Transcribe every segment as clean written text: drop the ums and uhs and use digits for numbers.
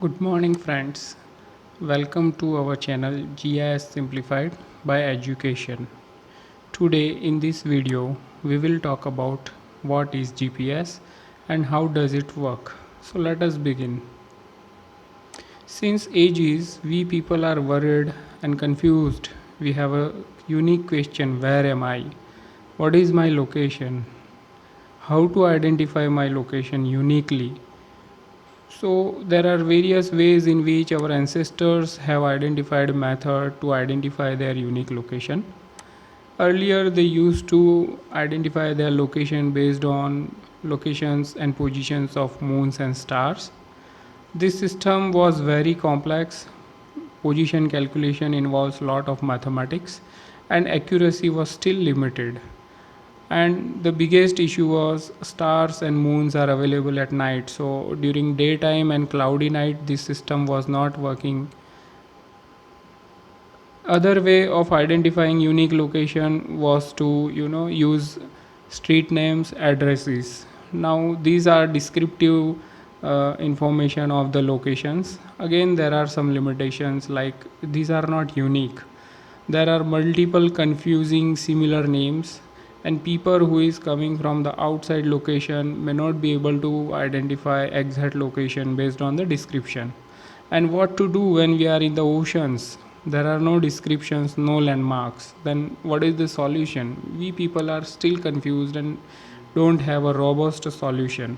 Good morning, friends. Welcome to our channel GIS Simplified by Education. Today, in this video, we will talk about what is GPS and how does it work. So, let us begin. Since ages, we people are worried and confused. We have a unique question: where am I? What is my location? How to identify my location uniquely? So there are various ways in which our ancestors have identified method to identify their unique location. Earlier they used to identify their location based on locations and positions of moons and stars. This system was very complex. Position calculation involves lot of mathematics and accuracy was still limited. And the biggest issue was stars and moons are available at night, so during daytime and cloudy night this system was not working. Other way of identifying unique location was to use street names, addresses. Now these are descriptive information of the locations. Again, there are some limitations, like these are not unique. There are multiple confusing similar names, and people who is coming from the outside location may not be able to identify exact location based on the description. And what to do when we are in the oceans? There are no descriptions, no landmarks. Then what is the solution? We people are still confused and don't have a robust solution.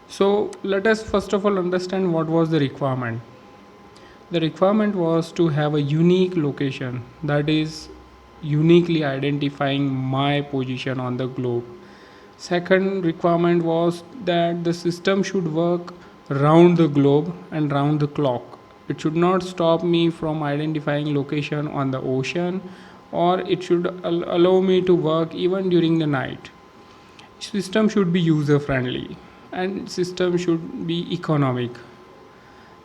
So let us first of all understand what was the requirement. The requirement was to have a unique location, that is uniquely identifying my position on the globe. Second requirement was that the system should work round the globe and round the clock. It should not stop me from identifying location on the ocean, or it should allow me to work even during the night. System should be user friendly, and system should be economic,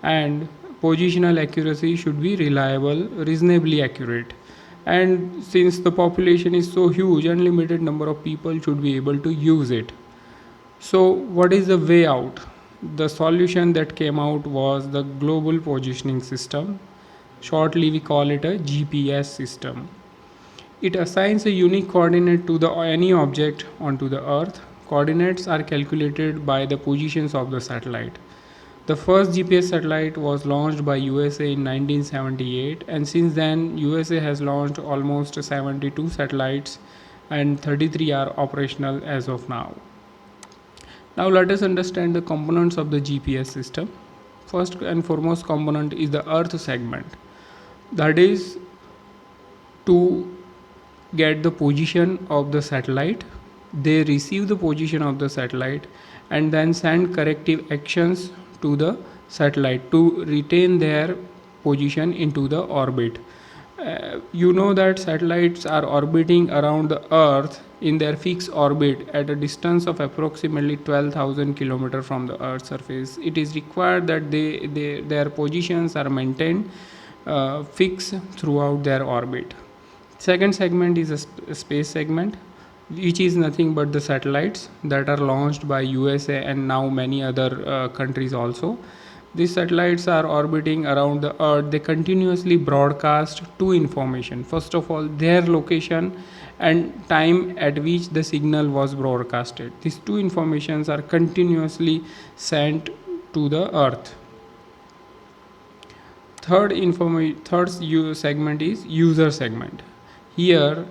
and positional accuracy should be reliable, reasonably accurate. And since the population is so huge, unlimited number of people should be able to use it. So what is the way out? The solution that came out was the global positioning system. Shortly we call it a GPS system. It assigns a unique coordinate to any object onto the earth. Coordinates are calculated by the positions of the satellite. The first GPS satellite was launched by USA in 1978, and since then USA has launched almost 72 satellites and 33 are operational as of now. Now let us understand the components of the GPS system. First and foremost component is the earth segment. That is to get the position of the satellite. They receive the position of the satellite and then send corrective actions to the satellite to retain their position into the orbit. You know that satellites are orbiting around the earth in their fixed orbit at a distance of approximately 12,000 km from the earth's surface. It is required that their positions are maintained fixed throughout their orbit. Second segment is a space segment, which is nothing but the satellites that are launched by USA and now many other countries also. These satellites are orbiting around the earth. They continuously broadcast two information. First of all, their location and time at which the signal was broadcasted. These two informations are continuously sent to the earth. Third segment is user segment. Here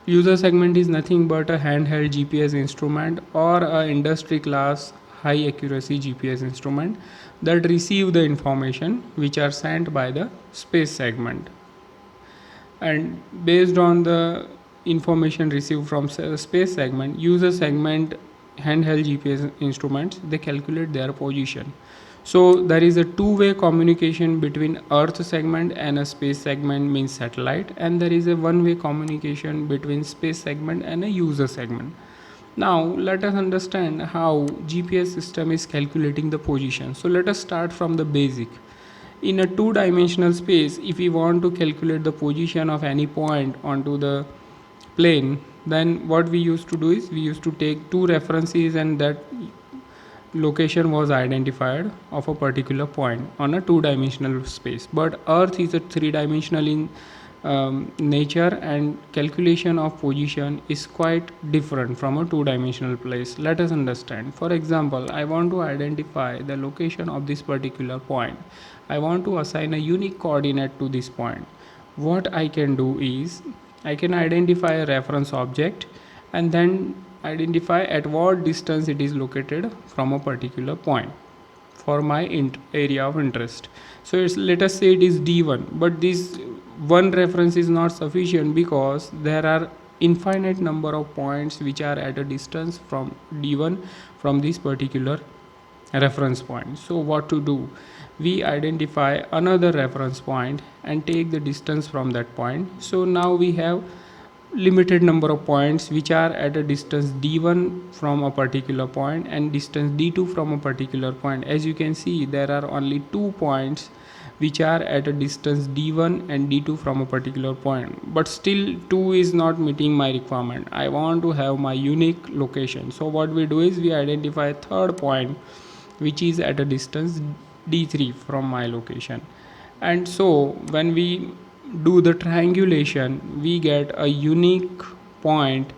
user segment is nothing but a handheld GPS instrument or a industry class high accuracy GPS instrument that receive the information which are sent by the space segment. And based on the information received from space segment, user segment handheld GPS instruments, they calculate their position. So there is a two-way communication between earth segment and a space segment, means satellite, and there is a one-way communication between space segment and a user segment. Now let us understand how GPS system is calculating the position. So let us start from the basic. In a two-dimensional space, if we want to calculate the position of any point onto the plane, then what we used to do is we used to take two references, and that location was identified of a particular point on a two-dimensional space, but earth is a three-dimensional in nature, and calculation of position is quite different from a two-dimensional place. Let us understand. For example, I want to identify the location of this particular point. I want to assign a unique coordinate to this point. What I can do is I can identify a reference object and then identify at what distance it is located from a particular point for my area of interest. So let us say it is d1, but this one reference is not sufficient because there are infinite number of points which are at a distance from d1 from this particular reference point. So what to do? We identify another reference point and take the distance from that point. So now we have limited number of points which are at a distance d1 from a particular point and distance d2 from a particular point. As you can see, there are only 2 points which are at a distance d1 and d2 from a particular point, but still 2 is not meeting my requirement. I want to have my unique location. So what we do is we identify a third point which is at a distance d3 from my location. And so when we do the triangulation, we get a unique point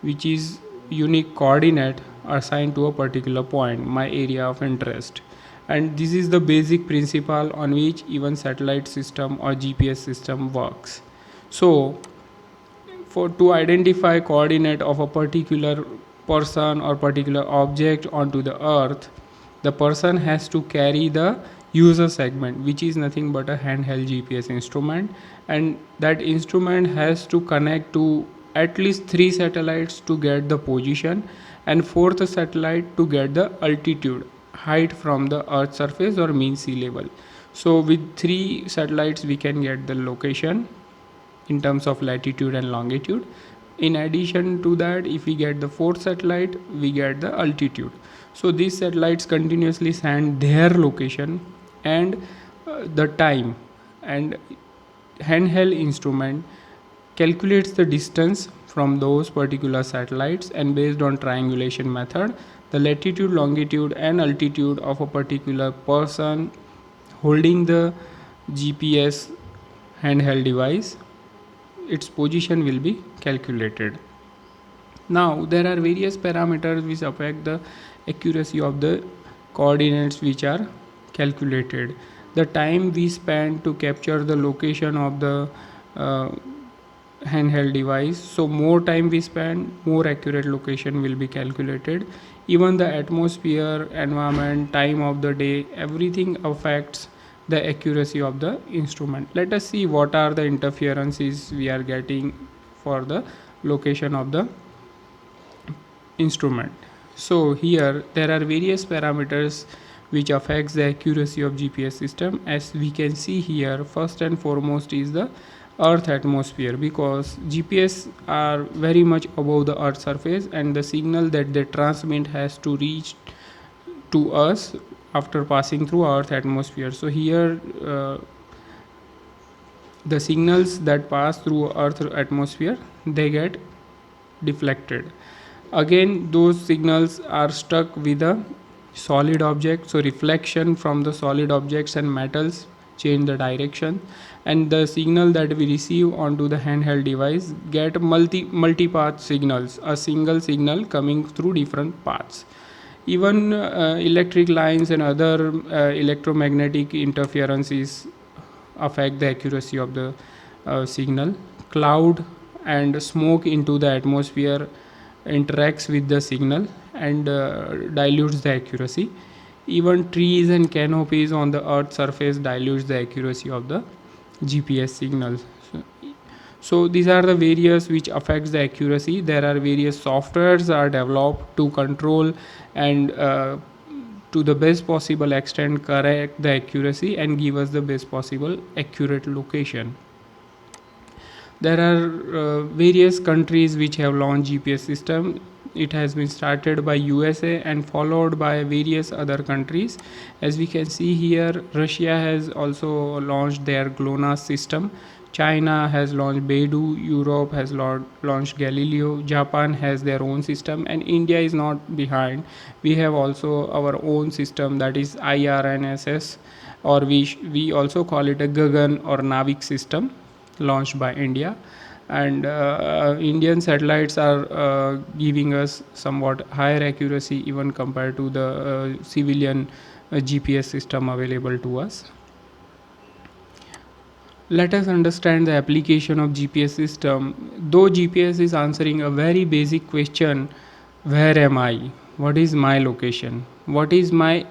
which is unique coordinate assigned to a particular point, my area of interest. And this is the basic principle on which even satellite system or GPS system works. So for to identify coordinate of a particular person or particular object onto the earth, the person has to carry the user segment, which is nothing but a handheld GPS instrument, and that instrument has to connect to at least 3 satellites to get the position, and fourth satellite to get the altitude, height from the earth surface or mean sea level. So with 3 satellites we can get the location in terms of latitude and longitude. In addition to that, if we get the fourth satellite, we get the altitude. So these satellites continuously send their location and the time, and handheld instrument calculates the distance from those particular satellites, and based on triangulation method, the latitude, longitude and altitude of a particular person holding the GPS handheld device, its position will be calculated. Now there are various parameters which affect the accuracy of the coordinates which are calculated. The time we spend to capture the location of the handheld device, so more time we spend, more accurate location will be calculated. Even the atmosphere, environment, time of the day, everything affects the accuracy of the instrument. Let us see what are the interferences we are getting for the location of the instrument. So here there are various parameters which affects the accuracy of GPS system. As we can see here, first and foremost is the earth atmosphere, because GPS are very much above the earth surface and the signal that they transmit has to reach to us after passing through earth atmosphere. So here the signals that pass through earth atmosphere, they get deflected. Again, those signals are stuck with a solid object, so reflection from the solid objects and metals change the direction, and the signal that we receive onto the handheld device get multi-path signals, a single signal coming through different paths. Even electric lines and other electromagnetic interferences affect the accuracy of the signal. Cloud and smoke into the atmosphere interacts with the signal and dilutes the accuracy. Even trees and canopies on the earth surface dilutes the accuracy of the GPS signals. So these are the various which affects the accuracy. There are various softwares are developed to control and to the best possible extent correct the accuracy and give us the best possible accurate location. There are various countries which have launched GPS system. It has been started by USA and followed by various other countries. As we can see here, Russia has also launched their GLONASS system. China has launched Beidou, Europe has launched Galileo, Japan has their own system, and India is not behind. We have also our own system, that is IRNSS, or we also call it a Gagan or Navik system, launched by India. And Indian satellites are giving us somewhat higher accuracy even compared to the civilian GPS system available to us. Let us understand the application of GPS system. Though GPS is answering a very basic question, where am I? What is my location? What is my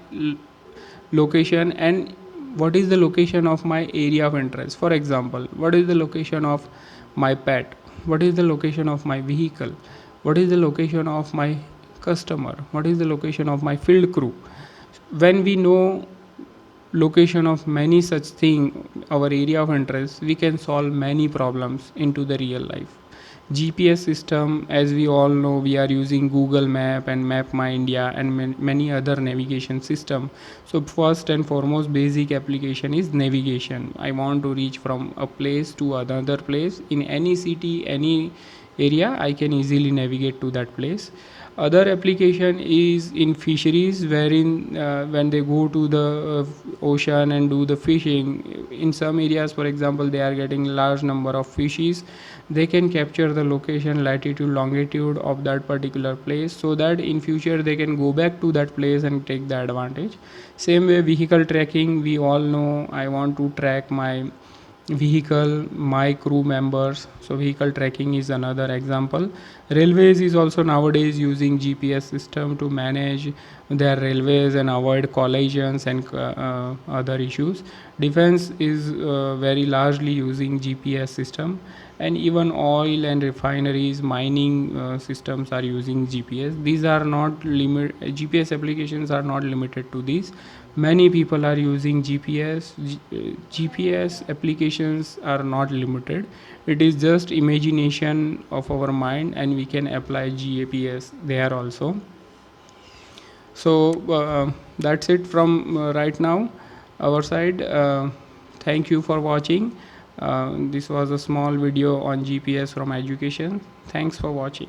location, and what is the location of my area of interest? For example, what is the location of my pet? What is the location of my vehicle? What is the location of my customer? What is the location of my field crew? When we know location of many such thing, our area of interest, we can solve many problems into the real life. GPS system, as we all know, we are using Google Map and Map My India and many other navigation system. So first and foremost basic application is navigation. I want to reach from a place to another place in any city, any area, I can easily navigate to that place. Other application is in fisheries, wherein when they go to the ocean and do the fishing in some areas, for example, they are getting large number of fishes, they can capture the location, latitude, longitude of that particular place, so that in future they can go back to that place and take the advantage. Same way vehicle tracking, we all know, I want to track my vehicle, my crew members, so vehicle tracking is another example. Railways is also nowadays using GPS system to manage their railways and avoid collisions and other issues. Defense is very largely using GPS system, and even oil and refineries, mining systems are using GPS. These are not GPS applications are not limited to these. Many people are using GPS. GPS applications are not limited. It is just imagination of our mind, and we can apply GPS there also. So that's it from right now our side. Thank you for watching. This was a small video on GPS from education. Thanks for watching.